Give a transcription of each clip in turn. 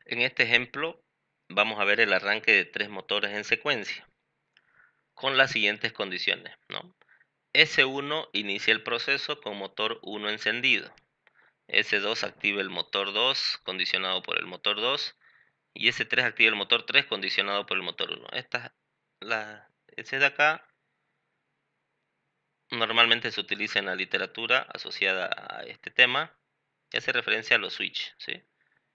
En este ejemplo vamos a ver el arranque de 3 motores en secuencia, con las siguientes condiciones, ¿no? S1 inicia el proceso con motor 1 encendido. S2 activa el motor 2 condicionado por el motor 2 y S3 activa el motor 3 condicionado por el motor 1. Ese de acá normalmente se utiliza en la literatura asociada a este tema y hace referencia a los switch, ¿sí?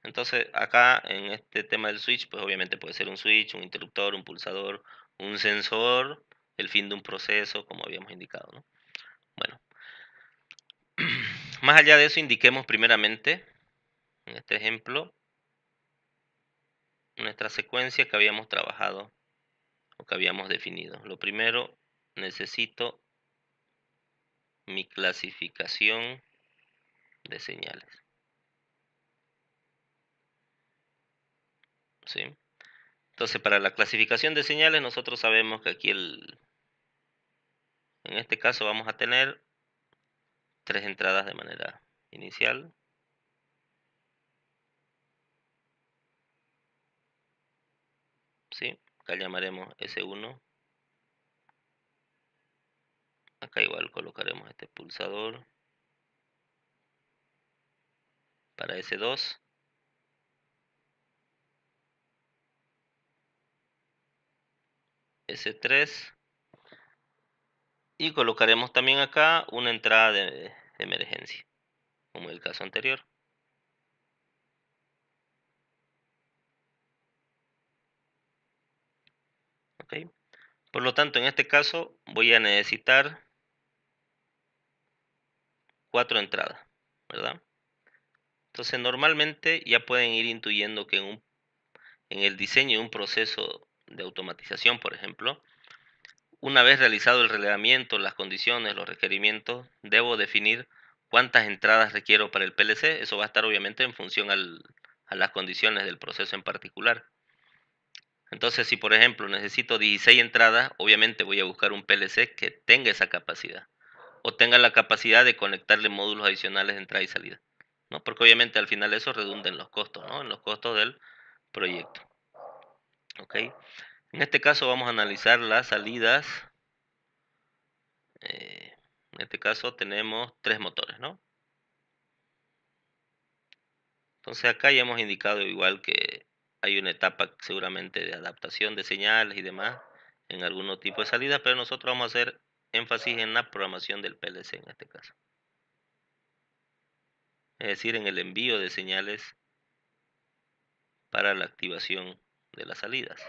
Entonces, acá en este tema del switch, pues obviamente puede ser un switch, un interruptor, un pulsador, un sensor, el fin de un proceso, como habíamos indicado, ¿no? Bueno, más allá de eso, indiquemos primeramente, en este ejemplo, nuestra secuencia que habíamos trabajado o que habíamos definido. Lo primero, necesito mi clasificación de señales, ¿sí? Entonces, para la clasificación de señales, nosotros sabemos que aquí en este caso vamos a tener 3 entradas de manera inicial. ¿Sí? Acá llamaremos S1. Acá igual colocaremos este pulsador para S2. S3. Y colocaremos también acá una entrada de emergencia, como en el caso anterior. ¿Ok? Por lo tanto, en este caso voy a necesitar 4 entradas, ¿verdad? Entonces, normalmente ya pueden ir intuyendo que en el diseño de un proceso de automatización, por ejemplo, una vez realizado el relevamiento, las condiciones, los requerimientos, debo definir cuántas entradas requiero para el PLC. Eso va a estar obviamente en función a las condiciones del proceso en particular. Entonces, si por ejemplo necesito 16 entradas, obviamente voy a buscar un PLC que tenga esa capacidad o tenga la capacidad de conectarle módulos adicionales de entrada y salida, ¿no? Porque obviamente al final eso redunda en los costos, ¿no? En los costos del proyecto. ¿Ok? En este caso vamos a analizar las salidas. En este caso tenemos 3 motores, ¿no? Entonces acá ya hemos indicado igual que hay una etapa seguramente de adaptación de señales y demás en algún tipo de salida, pero nosotros vamos a hacer énfasis en la programación del PLC en este caso. Es decir, en el envío de señales para la activación de las salidas.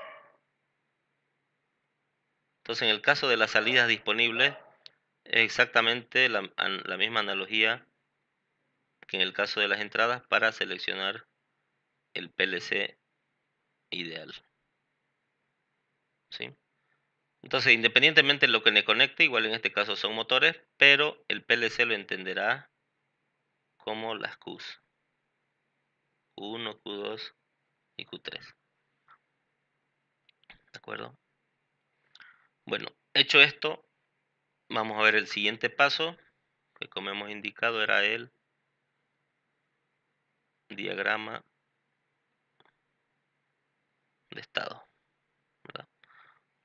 Entonces, en el caso de las salidas disponibles, es exactamente la misma analogía que en el caso de las entradas para seleccionar el PLC ideal, ¿sí? Entonces, independientemente de lo que le conecte, igual en este caso son motores, pero el PLC lo entenderá como las Qs, Q1, Q2 y Q3, ¿de acuerdo? Bueno, hecho esto, vamos a ver el siguiente paso, que como hemos indicado era el diagrama de estado, ¿verdad?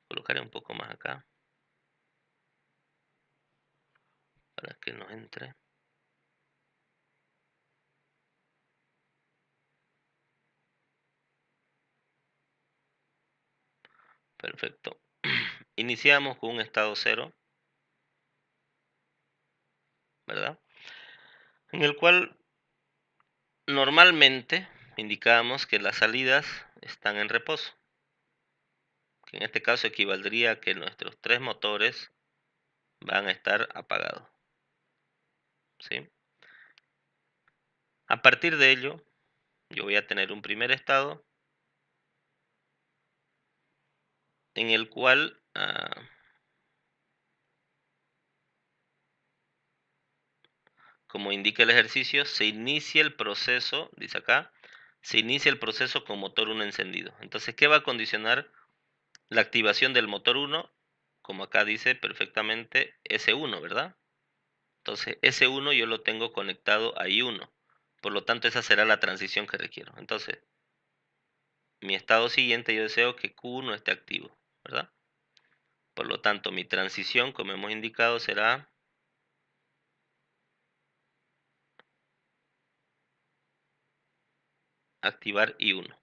Colocaré un poco más acá para que nos entre. Perfecto. Iniciamos con un estado 0, ¿verdad? En el cual normalmente indicamos que las salidas están en reposo, que en este caso equivaldría a que nuestros 3 motores van a estar apagados, ¿sí? A partir de ello, yo voy a tener un primer estado en el cual, como indica el ejercicio, se inicia el proceso, dice acá, se inicia el proceso con motor 1 encendido. Entonces, ¿qué va a condicionar la activación del motor 1? Como acá dice perfectamente S1, ¿verdad? Entonces, S1 yo lo tengo conectado a I1. Por lo tanto, esa será la transición que requiero. Entonces, mi estado siguiente yo deseo que Q1 esté activo, ¿verdad? Por lo tanto, mi transición, como hemos indicado, será activar I1.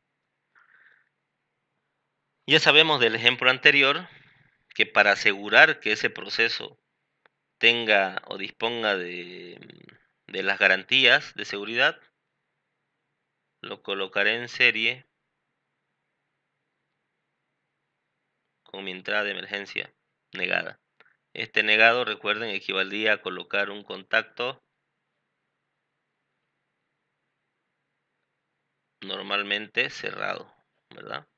Ya sabemos del ejemplo anterior que para asegurar que ese proceso tenga o disponga de las garantías de seguridad, lo colocaré en serie con mi entrada de emergencia negada. Este negado, recuerden, equivalía a colocar un contacto normalmente cerrado, ¿verdad?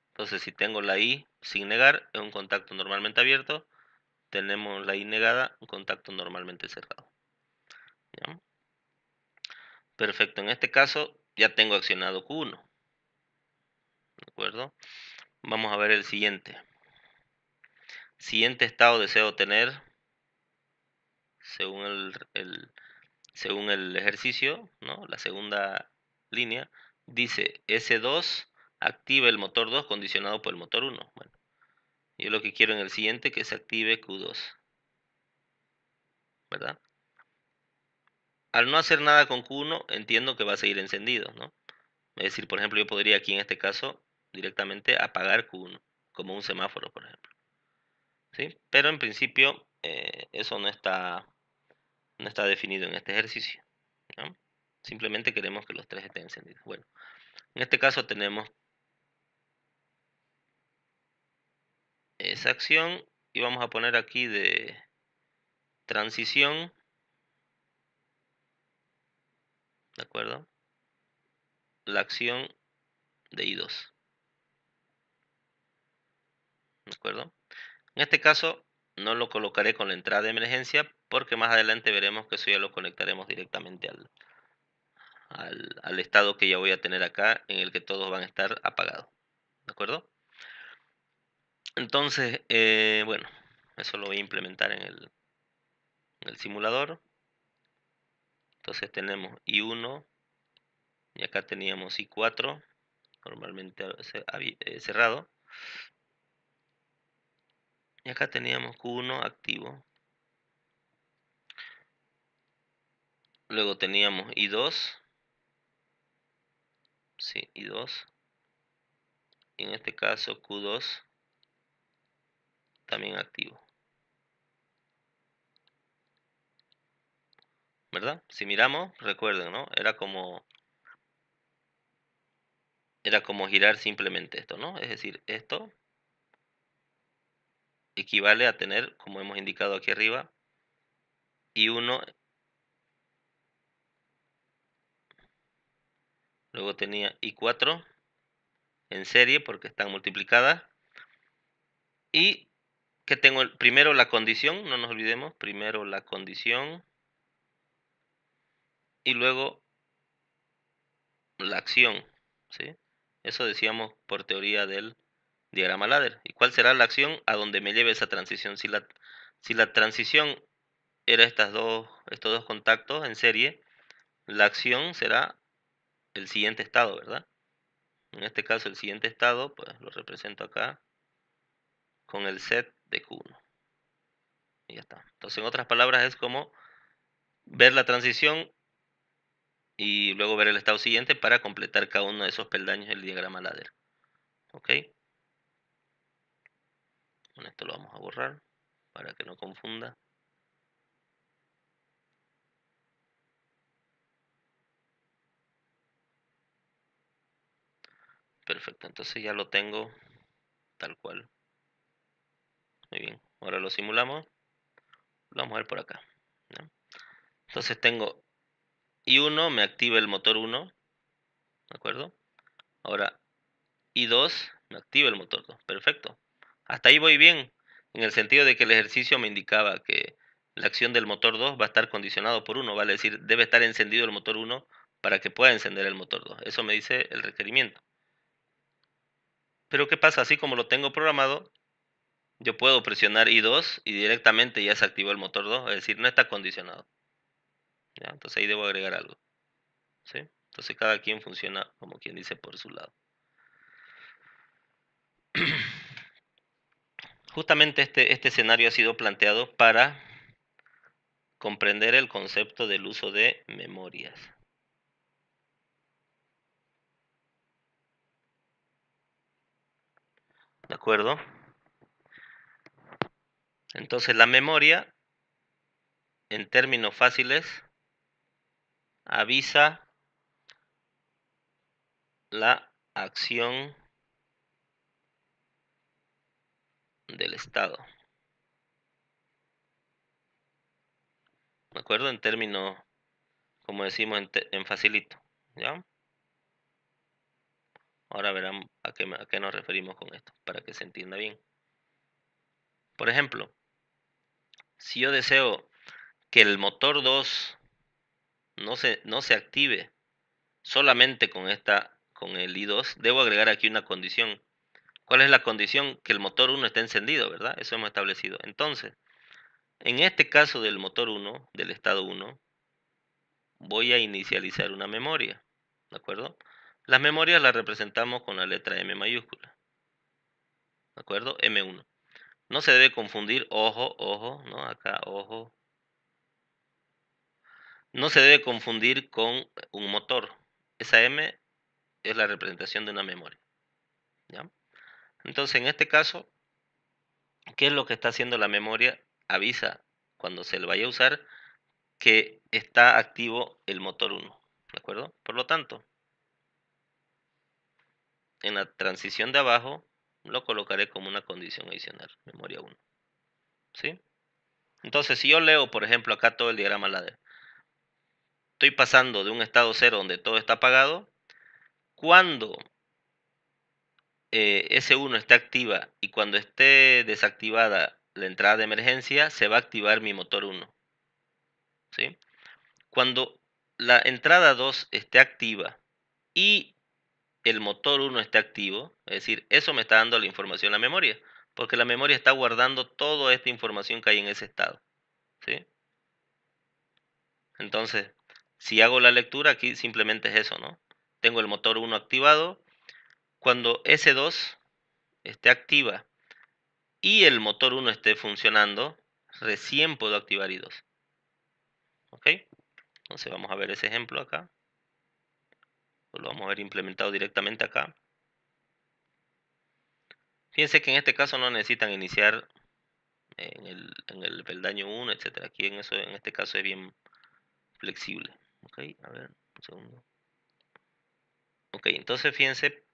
Entonces, si tengo la I sin negar, es un contacto normalmente abierto. Tenemos la I negada, un contacto normalmente cerrado. ¿Ya? Perfecto, en este caso ya tengo accionado Q1, ¿de acuerdo? Vamos a ver el siguiente. Siguiente estado deseo tener, según según el ejercicio, ¿no? La segunda línea, dice S2 activa el motor 2 condicionado por el motor 1. Bueno, yo lo que quiero en el siguiente que se active Q2, ¿verdad? Al no hacer nada con Q1, entiendo que va a seguir encendido, ¿no? Es decir, por ejemplo, yo podría aquí en este caso directamente apagar Q1, como un semáforo, por ejemplo, ¿sí? Pero en principio eso no está definido en este ejercicio, ¿no? Simplemente queremos que los tres estén encendidos. Bueno, en este caso tenemos esa acción y vamos a poner aquí de transición, ¿de acuerdo? La acción de I2, ¿de acuerdo? En este caso no lo colocaré con la entrada de emergencia porque más adelante veremos que eso ya lo conectaremos directamente al estado que ya voy a tener acá en el que todos van a estar apagados, ¿de acuerdo? Entonces, bueno, eso lo voy a implementar en el simulador. Entonces tenemos I1 y acá teníamos I4, normalmente cerrado. Y acá teníamos Q1 activo. Luego teníamos I2, sí, I2. Y en este caso Q2 también activo, ¿verdad? Si miramos, recuerden, ¿no? Era como girar simplemente esto, ¿no? Es decir, esto equivale a tener, como hemos indicado aquí arriba, I1, luego tenía I4 en serie porque están multiplicadas. Y que tengo primero la condición, no nos olvidemos, primero la condición y luego la acción, ¿sí? Eso decíamos por teoría del diagrama ladder. ¿Y cuál será la acción a donde me lleve esa transición? Si la transición era estos dos contactos en serie, la acción será el siguiente estado, ¿verdad? En este caso el siguiente estado, pues lo represento acá con el set de Q1. Y ya está. Entonces, en otras palabras, es como ver la transición y luego ver el estado siguiente para completar cada uno de esos peldaños del diagrama ladder. ¿Ok? Con esto lo vamos a borrar para que no confunda. Perfecto, entonces ya lo tengo tal cual. Muy bien, ahora lo simulamos. Lo vamos a ver por acá, ¿no? Entonces tengo I1 me activa el motor 1, ¿de acuerdo? Ahora I2 me activa el motor 2. Perfecto. Hasta ahí voy bien, en el sentido de que el ejercicio me indicaba que la acción del motor 2 va a estar condicionado por 1, vale decir, debe estar encendido el motor 1 para que pueda encender el motor 2. Eso me dice el requerimiento. Pero ¿qué pasa? Así como lo tengo programado, yo puedo presionar I2 y directamente ya se activó el motor 2, es decir, no está condicionado. ¿ya? Entonces ahí debo agregar algo, ¿sí? Entonces cada quien funciona como quien dice por su lado. Justamente este escenario ha sido planteado para comprender el concepto del uso de memorias. ¿De acuerdo? Entonces la memoria, en términos fáciles, avisa la acción del Estado. ¿De acuerdo? En términos, como decimos en facilito. ¿Ya? Ahora verán a qué nos referimos con esto, para que se entienda bien. Por ejemplo, si yo deseo que el motor 2 no se active solamente con el I2, debo agregar aquí una condición. ¿Cuál es la condición? Que el motor 1 esté encendido, ¿verdad? Eso hemos establecido. Entonces, en este caso del motor 1, del estado 1, voy a inicializar una memoria, ¿de acuerdo? Las memorias las representamos con la letra M mayúscula, ¿de acuerdo? M1. No se debe confundir, ojo, ojo, ¿no? Acá, ojo. No se debe confundir con un motor. Esa M es la representación de una memoria, ¿ya? Entonces, en este caso, ¿qué es lo que está haciendo la memoria? Avisa cuando se le vaya a usar que está activo el motor 1, ¿de acuerdo? Por lo tanto, en la transición de abajo lo colocaré como una condición adicional, memoria 1, ¿sí? Entonces, si yo leo, por ejemplo, acá todo el diagrama ladder, estoy pasando de un estado 0 donde todo está apagado, cuando S1 esté activa y cuando esté desactivada la entrada de emergencia, se va a activar mi motor 1, ¿sí? Cuando la entrada 2 esté activa y el motor 1 esté activo, es decir, eso me está dando la información a la memoria, porque la memoria está guardando toda esta información que hay en ese estado, ¿sí? Entonces, si hago la lectura, aquí simplemente es eso, ¿no? Tengo el motor 1 activado, cuando S2 esté activa y el motor 1 esté funcionando, recién puedo activar I2, ¿ok? Entonces vamos a ver ese ejemplo acá, lo vamos a ver implementado directamente acá. Fíjense que en este caso no necesitan iniciar en el peldaño 1, etcétera. Aquí en este caso es bien flexible. Ok, a ver, un segundo. Ok, entonces fíjense,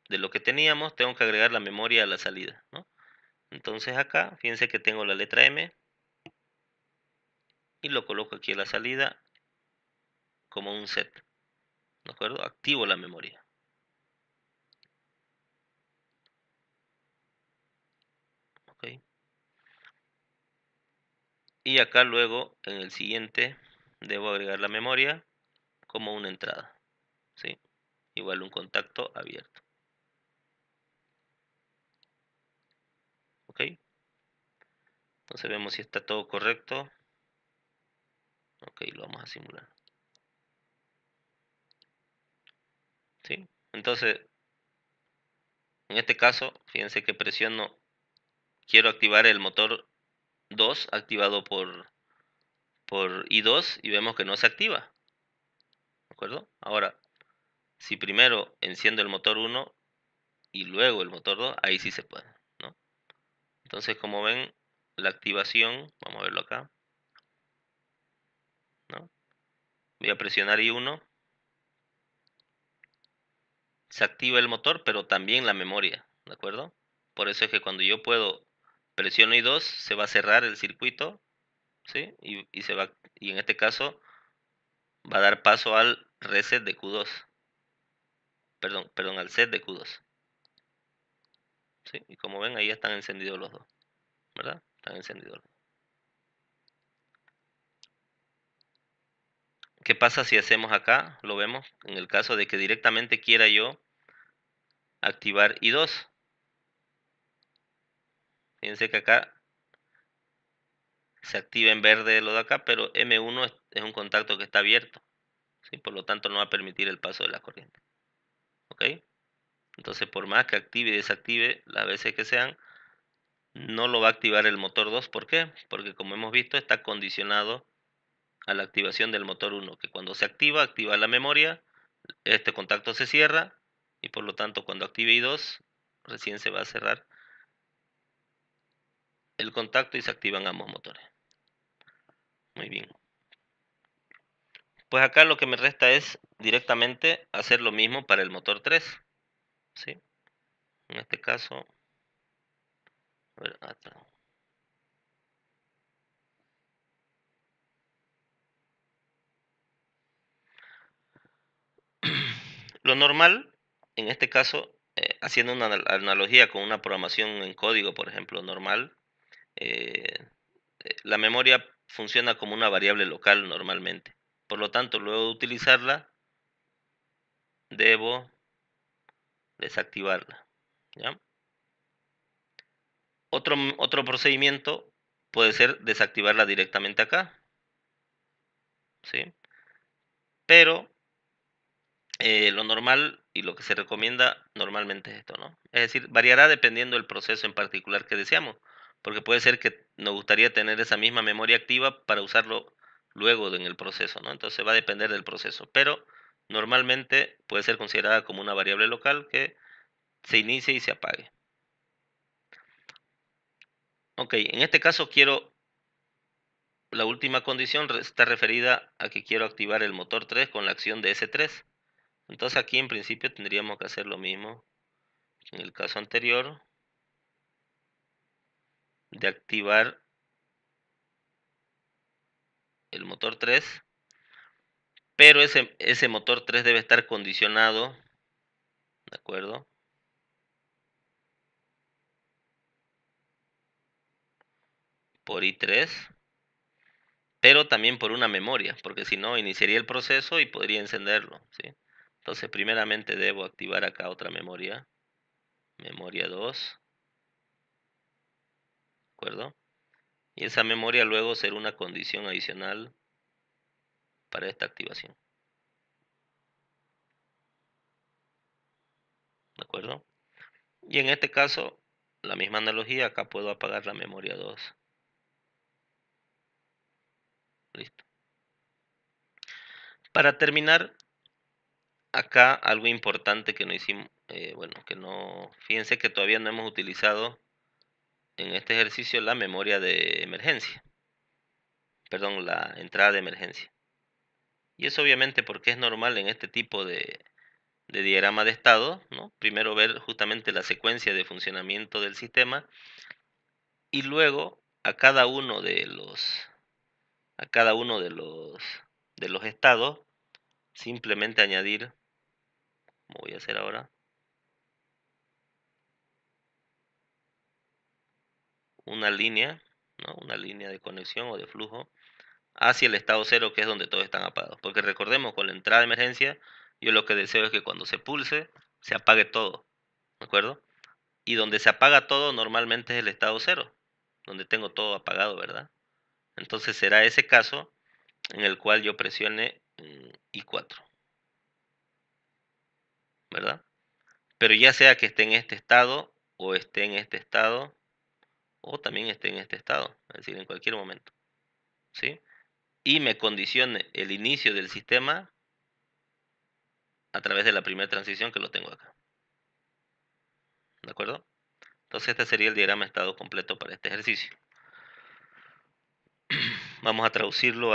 de lo que teníamos, tengo que agregar la memoria a la salida, ¿no? Entonces acá, fíjense que tengo la letra M y lo coloco aquí a la salida como un set, ¿de acuerdo? Activo la memoria. Ok. Y acá luego, en el siguiente, debo agregar la memoria como una entrada, ¿sí? Igual un contacto abierto. ¿Ok? Entonces vemos si está todo correcto. Ok, lo vamos a simular. ¿Sí? Entonces, en este caso, fíjense que presiono, quiero activar el motor 2 activado por I2 y vemos que no se activa, ¿de acuerdo? Ahora, si primero enciendo el motor 1 y luego el motor 2, ahí sí se puede, ¿no? Entonces, como ven, la activación, vamos a verlo acá, ¿no? Voy a presionar I1, se activa el motor, pero también la memoria, ¿de acuerdo? Por eso es que cuando yo presiono I2, se va a cerrar el circuito, ¿sí? Y en este caso va a dar paso al reset de Q2, perdón, al set de Q2, ¿sí? Y como ven, ahí ya están encendidos los dos, ¿verdad? Están encendidos los dos. ¿Qué pasa si hacemos acá? Lo vemos en el caso de que directamente quiera yo activar I2. Fíjense que acá se activa en verde lo de acá, pero es un contacto que está abierto, ¿sí? Por lo tanto, no va a permitir el paso de la corriente. ¿Ok? Entonces, por más que active y desactive las veces que sean, no lo va a activar el motor 2. ¿Por qué? Porque como hemos visto, está condicionado a la activación del motor 1, que cuando se activa, activa la memoria, este contacto se cierra y por lo tanto cuando active I2, recién se va a cerrar el contacto y se activan ambos motores. Muy bien. Pues acá lo que me resta es directamente hacer lo mismo para el motor 3, ¿sí? En este caso, a ver, lo normal, en este caso, haciendo una analogía con una programación en código, por ejemplo, normal, eh, la memoria funciona como una variable local normalmente. Por lo tanto, luego de utilizarla, debo desactivarla, ¿ya? Otro procedimiento puede ser desactivarla directamente acá, ¿sí? Pero lo normal y lo que se recomienda normalmente es esto, ¿no? Es decir, variará dependiendo del proceso en particular que deseamos, porque puede ser que nos gustaría tener esa misma memoria activa para usarlo luego en el proceso, ¿no? Entonces va a depender del proceso, pero normalmente puede ser considerada como una variable local que se inicie y se apague. Ok, en este caso quiero, la última condición está referida a que quiero activar el motor 3 con la acción de S3. Entonces aquí en principio tendríamos que hacer lo mismo que en el caso anterior, de activar el motor 3, pero ese motor 3 debe estar condicionado, ¿de acuerdo? Por I3, pero también por una memoria, porque si no iniciaría el proceso y podría encenderlo, ¿sí? Entonces primeramente debo activar acá otra memoria, memoria 2, ¿de acuerdo? Y esa memoria luego será una condición adicional para esta activación, ¿de acuerdo? Y en este caso, la misma analogía, acá puedo apagar la memoria 2. Listo. Para terminar, acá algo importante que no hicimos, bueno, que no, fíjense que todavía no hemos utilizado en este ejercicio la memoria de emergencia, perdón, la entrada de emergencia. Y eso obviamente porque es normal en este tipo de diagrama de estado, ¿no? Primero ver justamente la secuencia de funcionamiento del sistema y luego a cada uno de los estados, simplemente añadir, como voy a hacer ahora, una línea, ¿no? Una línea de conexión o de flujo hacia el estado cero, que es donde todos están apagados. Porque recordemos, con la entrada de emergencia, yo lo que deseo es que cuando se pulse, se apague todo, ¿de acuerdo? Y donde se apaga todo normalmente es el estado cero, donde tengo todo apagado, ¿verdad? Entonces será ese caso en el cual yo presione I4, ¿verdad? Pero ya sea que esté en este estado, o esté en este estado, o también esté en este estado, es decir, en cualquier momento, ¿sí? Y me condicione el inicio del sistema a través de la primera transición que lo tengo acá, ¿de acuerdo? Entonces este sería el diagrama de estado completo para este ejercicio. Vamos a traducirlo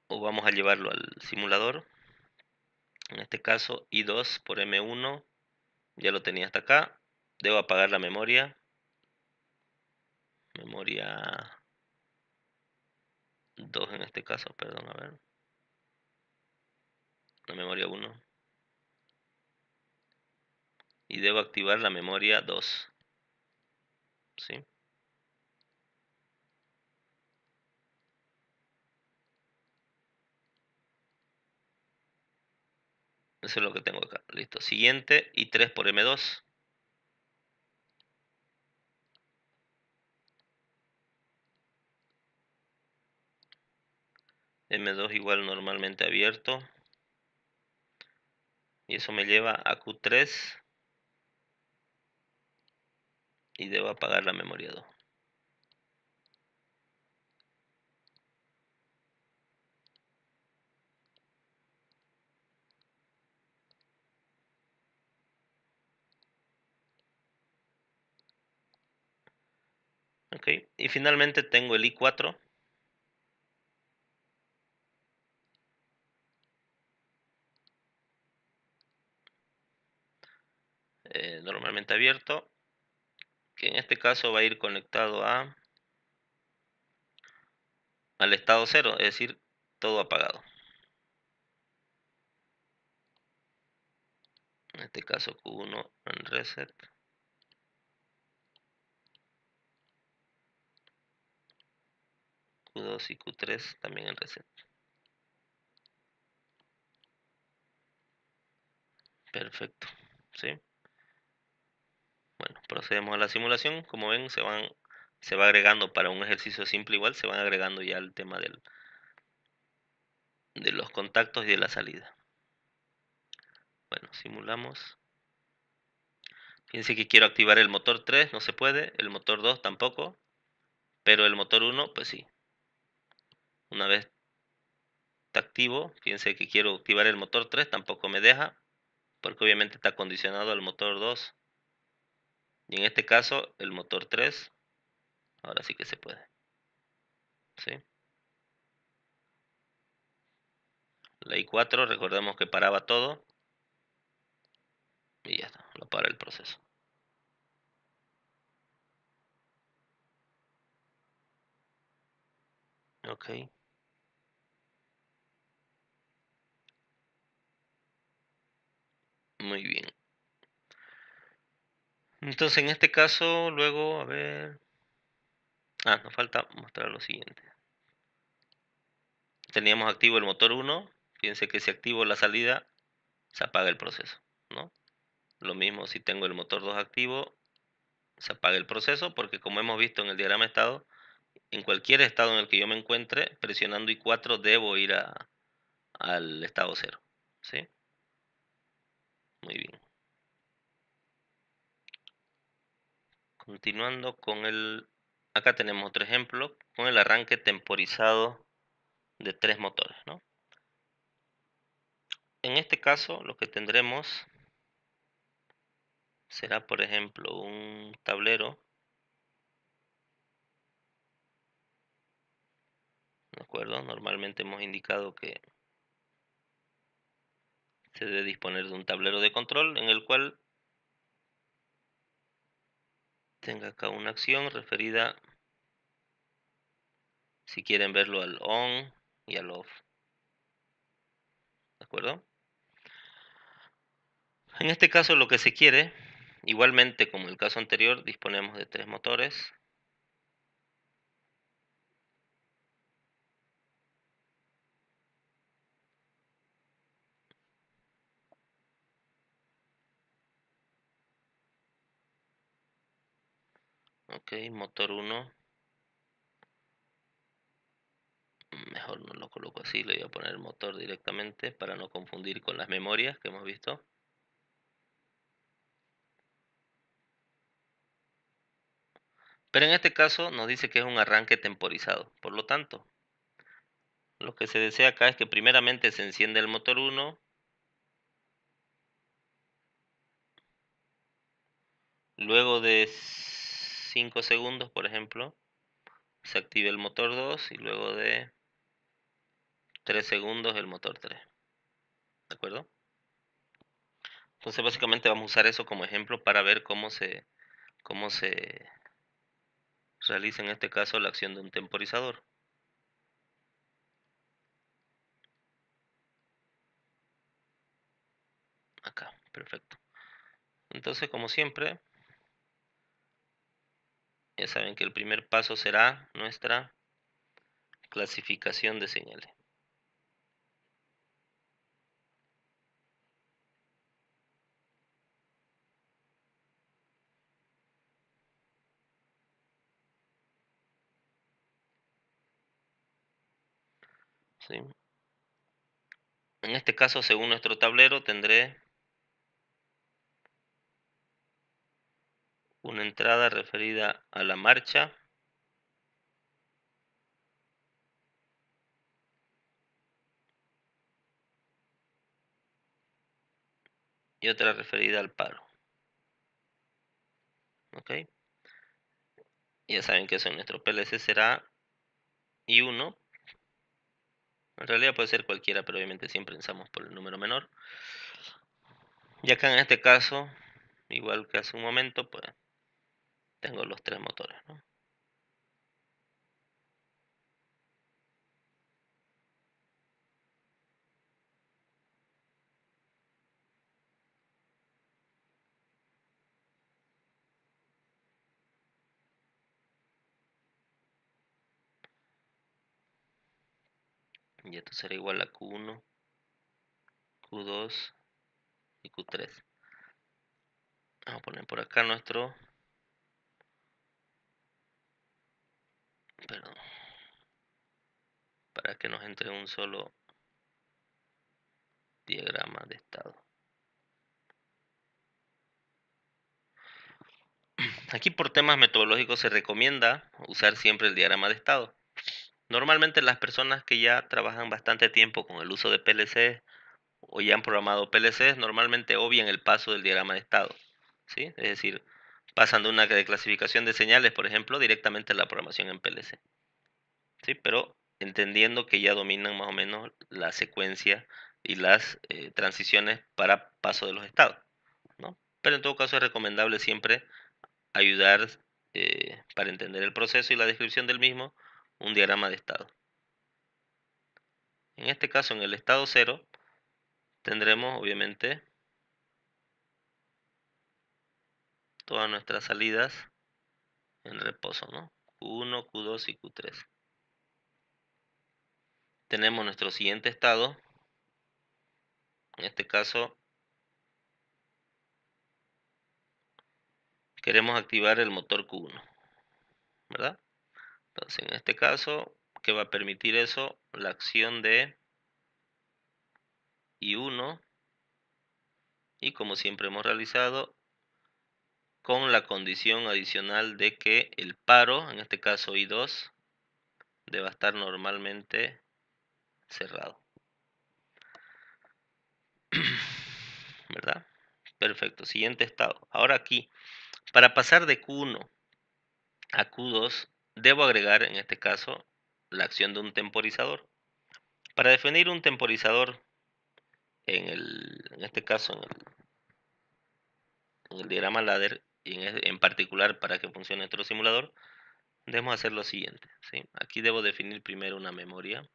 o vamos a llevarlo al simulador. En este caso, I2 por M1, ya lo tenía hasta acá. Debo apagar la memoria. Memoria 2 en este caso, perdón, a ver. La memoria 1. Y debo activar la memoria 2. ¿Sí? Eso es lo que tengo acá. Listo. Siguiente, I3 por M2. M2 igual normalmente abierto. Y eso me lleva a Q3 y debo apagar la memoria 2. Ok, y finalmente tengo el I4. Normalmente abierto, que en este caso va a ir conectado al estado 0, es decir, todo apagado. En este caso Q1 en reset. Q2 y Q3 también en reset. Perfecto, ¿sí? Bueno, procedemos a la simulación. Como ven, se va agregando para un ejercicio simple igual, se van agregando ya el tema de los contactos y de la salida. Bueno, simulamos. Fíjense que quiero activar el motor 3, no se puede, el motor 2 tampoco, pero el motor 1, pues sí. Una vez está activo, fíjense que quiero activar el motor 3, tampoco me deja, porque obviamente está condicionado al motor 2. Y en este caso, el motor 3, ahora sí que se puede. ¿Sí? La I4, recordemos que paraba todo. Y ya está, lo para el proceso. Ok, muy bien. Entonces en este caso, luego, a ver. Nos falta mostrar lo siguiente. Teníamos activo el motor 1. Fíjense que si activo la salida, se apaga el proceso, ¿no? Lo mismo si tengo el motor 2 activo, se apaga el proceso, porque como hemos visto en el diagrama de estado, en cualquier estado en el que yo me encuentre, presionando I4 debo ir al estado 0. ¿Sí? Muy bien. Continuando con acá tenemos otro ejemplo, con el arranque temporizado de 3 motores, ¿no? En este caso, lo que tendremos será, por ejemplo, un tablero, ¿de acuerdo? Normalmente hemos indicado que se debe disponer de un tablero de control en el cual tenga acá una acción referida, si quieren verlo, al on y al off, ¿de acuerdo? En este caso lo que se quiere, igualmente como el caso anterior, disponemos de 3 motores. Ok, motor 1, mejor no lo coloco así, le voy a poner motor directamente para no confundir con las memorias que hemos visto. Pero en este caso nos dice que es un arranque temporizado. Por lo tanto, lo que se desea acá es que primeramente se encienda el motor 1, luego de 5 segundos, por ejemplo, se active el motor 2 y luego de 3 segundos el motor 3. ¿De acuerdo? Entonces básicamente vamos a usar eso como ejemplo para ver cómo se realiza en este caso la acción de un temporizador. Acá, perfecto. Entonces, como siempre, ya saben que el primer paso será nuestra clasificación de señales. ¿sí? En este caso, según nuestro tablero, tendré una entrada referida a la marcha y otra referida al paro. ¿Ok? Ya saben que eso en nuestro PLC será I1. En realidad puede ser cualquiera, pero obviamente siempre pensamos por el número menor. Y acá en este caso, igual que hace un momento, pues tengo los tres motores, ¿no? Y esto será igual a Q1, Q2 y Q3. Vamos a poner por acá nuestro, perdón, para que nos entre un solo diagrama de estado. Aquí por temas metodológicos se recomienda usar siempre el diagrama de estado. Normalmente las personas que ya trabajan bastante tiempo con el uso de PLC o ya han programado PLCs, normalmente obvian el paso del diagrama de estado, ¿sí? Es decir, pasan de una de clasificación de señales, por ejemplo, directamente a la programación en PLC, ¿sí? Pero entendiendo que ya dominan más o menos la secuencia y las transiciones para paso de los estados, ¿no? Pero en todo caso es recomendable siempre ayudar para entender el proceso y la descripción del mismo, un diagrama de estado. En este caso, en el estado 0, tendremos obviamente todas nuestras salidas en reposo, ¿no? Q1, Q2 y Q3. Tenemos nuestro siguiente estado, en este caso queremos activar el motor Q1, ¿verdad? Entonces, en este caso, ¿qué va a permitir eso? La acción de I1 y como siempre hemos realizado, con la condición adicional de que el paro, en este caso I2, deba estar normalmente cerrado, ¿verdad? Perfecto, siguiente estado. Ahora aquí, para pasar de Q1 a Q2, debo agregar en este caso la acción de un temporizador. Para definir un temporizador, en este caso en el diagrama ladder, y en particular para que funcione nuestro simulador, debemos hacer lo siguiente, ¿sí? Aquí debo definir primero una memoria.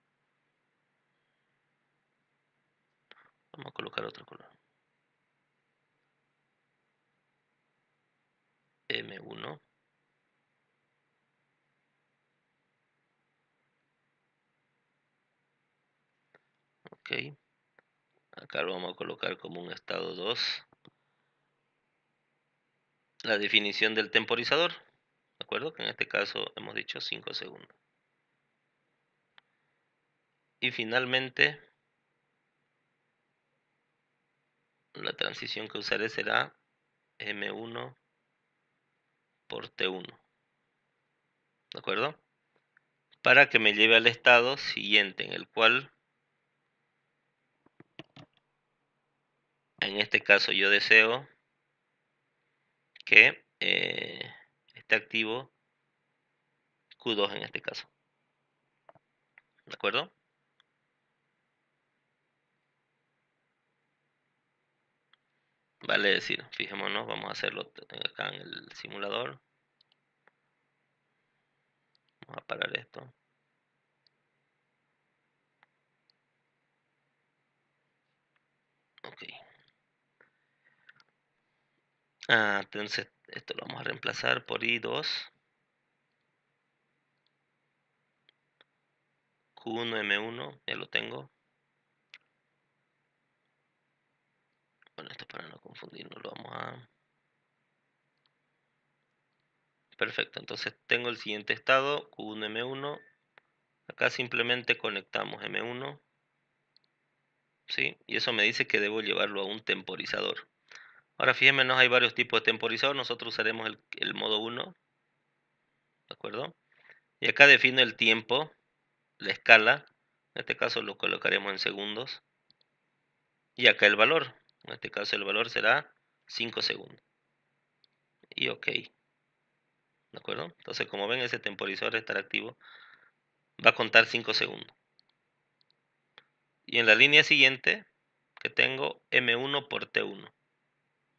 Vamos a colocar otro color. M1. Ok. Acá lo vamos a colocar como un estado 2. La definición del temporizador. ¿De acuerdo? Que en este caso hemos dicho 5 segundos. Y finalmente, la transición que usaré será M1 por T1. ¿De acuerdo? Para que me lleve al estado siguiente, en el cual, en este caso, yo deseo que esté activo Q2 en este caso. ¿De acuerdo? Vale decir, fijémonos, vamos a hacerlo acá en el simulador. Vamos a parar esto. Ok. Entonces esto lo vamos a reemplazar por I2, Q1, M1, ya lo tengo. Bueno, esto para no confundirnos lo vamos a... Perfecto, entonces tengo el siguiente estado, Q1, M1, Acá simplemente conectamos M1, ¿sí? Y eso me dice que debo llevarlo a un temporizador. Ahora fíjense, hay varios tipos de temporizador. Nosotros usaremos el modo 1, ¿de acuerdo? Y acá defino el tiempo, la escala. En este caso lo colocaremos en segundos. Y acá el valor. En este caso el valor será 5 segundos. Y OK, ¿de acuerdo? Entonces, como ven, ese temporizador estará activo. Va a contar 5 segundos. Y en la línea siguiente, que tengo M1 por T1,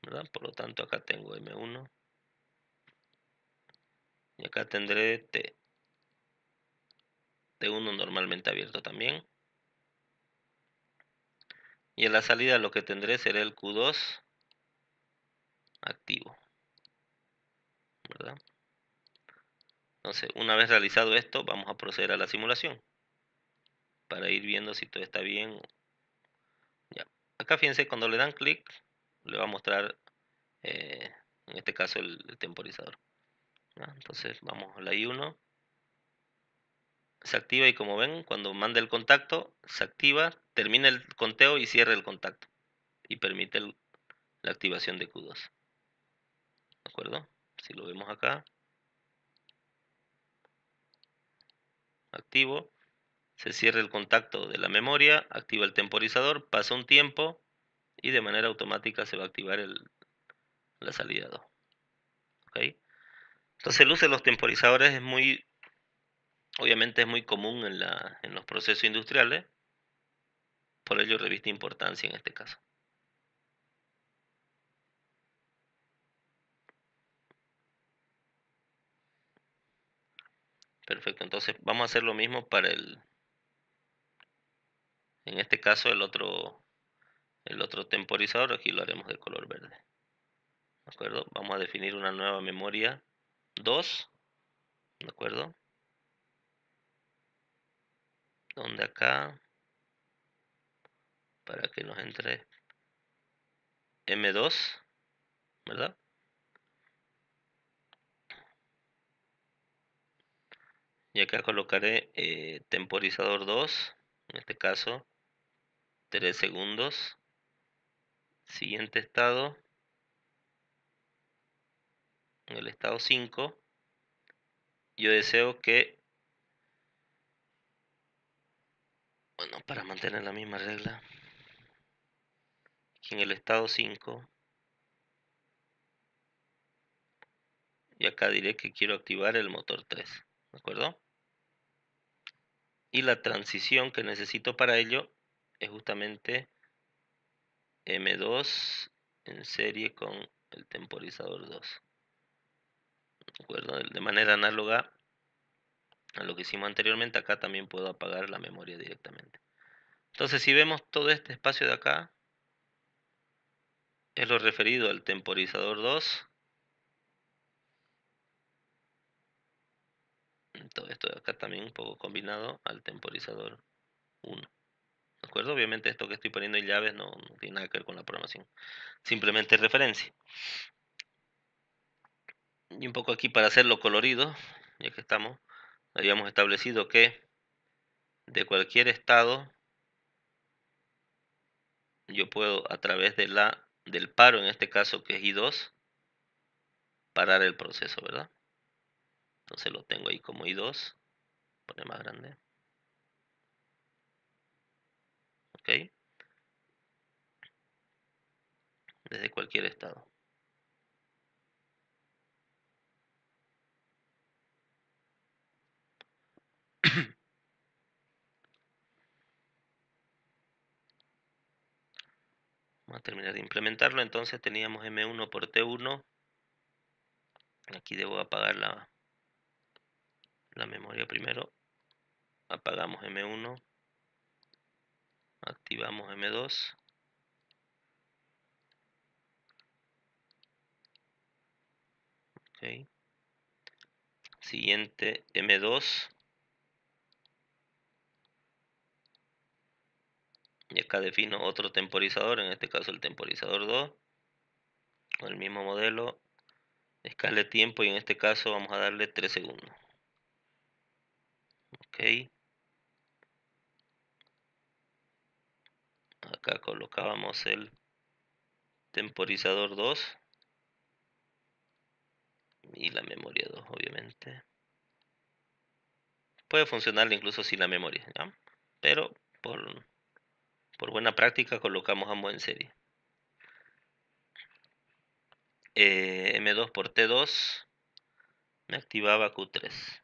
¿verdad? Por lo tanto, acá tengo M1 y acá tendré T1 normalmente abierto también. Y en la salida lo que tendré será el Q2 activo, ¿verdad? Entonces, una vez realizado esto, vamos a proceder a la simulación para ir viendo si todo está bien. Ya. Acá fíjense, cuando le dan clic, le va a mostrar, en este caso, el temporizador, ¿ya? Entonces, vamos a la I1. Se activa y como ven, cuando manda el contacto, se activa, termina el conteo y cierra el contacto. Y permite la activación de Q2. ¿De acuerdo? Si lo vemos acá, activo, se cierra el contacto de la memoria, activa el temporizador, pasa un tiempo y de manera automática se va a activar la salida 2. ¿Ok? Entonces el uso de los temporizadores obviamente es muy común en los procesos industriales, por ello reviste importancia en este caso. Perfecto, entonces vamos a hacer lo mismo para en este caso el otro temporizador. Aquí lo haremos de color verde. ¿De acuerdo? Vamos a definir una nueva memoria 2, ¿de acuerdo? Donde acá, para que nos entre M2, ¿verdad? Y acá colocaré temporizador 2, en este caso 3 segundos. Siguiente estado, en el estado 5, yo deseo que, bueno, para mantener la misma regla, que en el estado 5, y acá diré que quiero activar el motor 3, ¿de acuerdo? Y la transición que necesito para ello es justamente M2 en serie con el temporizador 2, ¿de acuerdo? De manera análoga a lo que hicimos anteriormente, acá también puedo apagar la memoria directamente. Entonces, si vemos todo este espacio de acá, es lo referido al temporizador 2. Todo esto de acá también un poco combinado al temporizador 1. ¿De acuerdo? Obviamente esto que estoy poniendo en llaves no tiene nada que ver con la programación. Simplemente referencia. Y un poco aquí para hacerlo colorido, ya que estamos, habíamos establecido que de cualquier estado yo puedo, a través del paro, en este caso que es I2, parar el proceso, ¿verdad? Entonces lo tengo ahí como I2, pone más grande, ¿ok? Desde cualquier estado. Vamos a terminar de implementarlo. Entonces teníamos M1 por T1. Aquí debo apagar la memoria primero. Apagamos M1. Activamos M2. Ok. Siguiente M2. Y acá defino otro temporizador, en este caso el temporizador 2. Con el mismo modelo. Escala de tiempo y en este caso vamos a darle 3 segundos. Ok. acá colocábamos el temporizador 2 y la memoria 2, obviamente. Puede funcionar incluso sin la memoria, ¿ya? Pero por buena práctica colocamos ambos en serie. M2 por T2 me activaba Q3.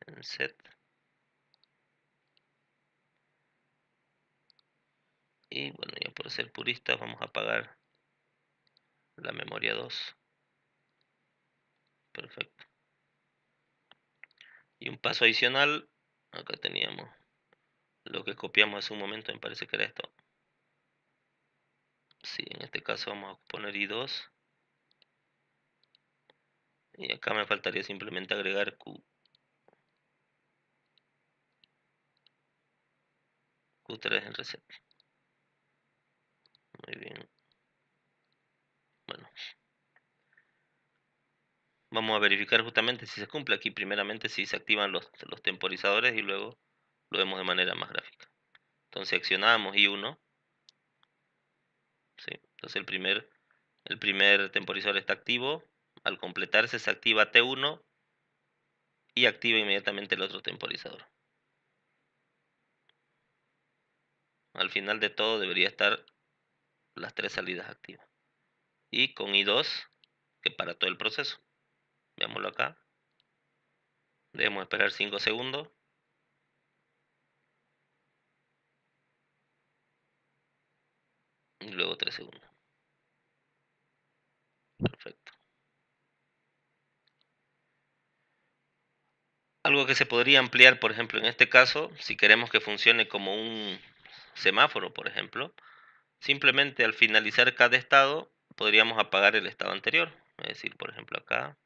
En set. Y bueno, ya por ser puristas vamos a apagar la memoria 2. Perfecto. Y un paso adicional, acá teníamos lo que copiamos hace un momento, me parece que era esto. Sí, en este caso vamos a poner I2. Y acá me faltaría simplemente agregar Q3 en reset. Muy bien. Bueno, vamos a verificar justamente si se cumple aquí. Primeramente si se activan los temporizadores y luego lo vemos de manera más gráfica. Entonces accionamos I1. ¿Sí? Entonces el primer temporizador está activo. Al completarse se activa T1 y activa inmediatamente el otro temporizador. Al final de todo debería estar las tres salidas activas. Y con I2, que para todo el proceso. Veámoslo acá. Debemos esperar 5 segundos. Y luego 3 segundos. Perfecto. Algo que se podría ampliar, por ejemplo, en este caso, si queremos que funcione como un semáforo, por ejemplo, simplemente al finalizar cada estado, podríamos apagar el estado anterior. Es decir, por ejemplo, acá,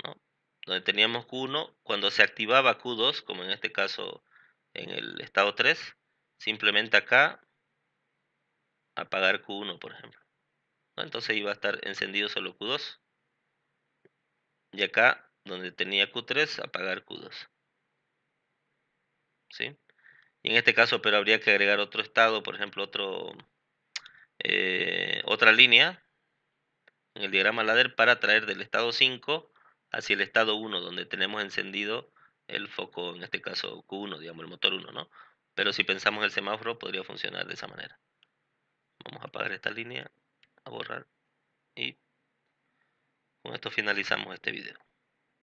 ¿no? Donde teníamos Q1, cuando se activaba Q2, como en este caso en el estado 3, simplemente acá apagar Q1, por ejemplo, ¿no? Entonces iba a estar encendido solo Q2. Y acá, donde tenía Q3, apagar Q2. ¿Sí? Y en este caso, pero habría que agregar otro estado, por ejemplo, otra línea en el diagrama ladder para traer del estado 5 hacia el estado 1, donde tenemos encendido el foco, en este caso Q1, digamos, el motor 1, ¿no? Pero si pensamos el semáforo, podría funcionar de esa manera. Vamos a apagar esta línea, a borrar, y con esto finalizamos este video.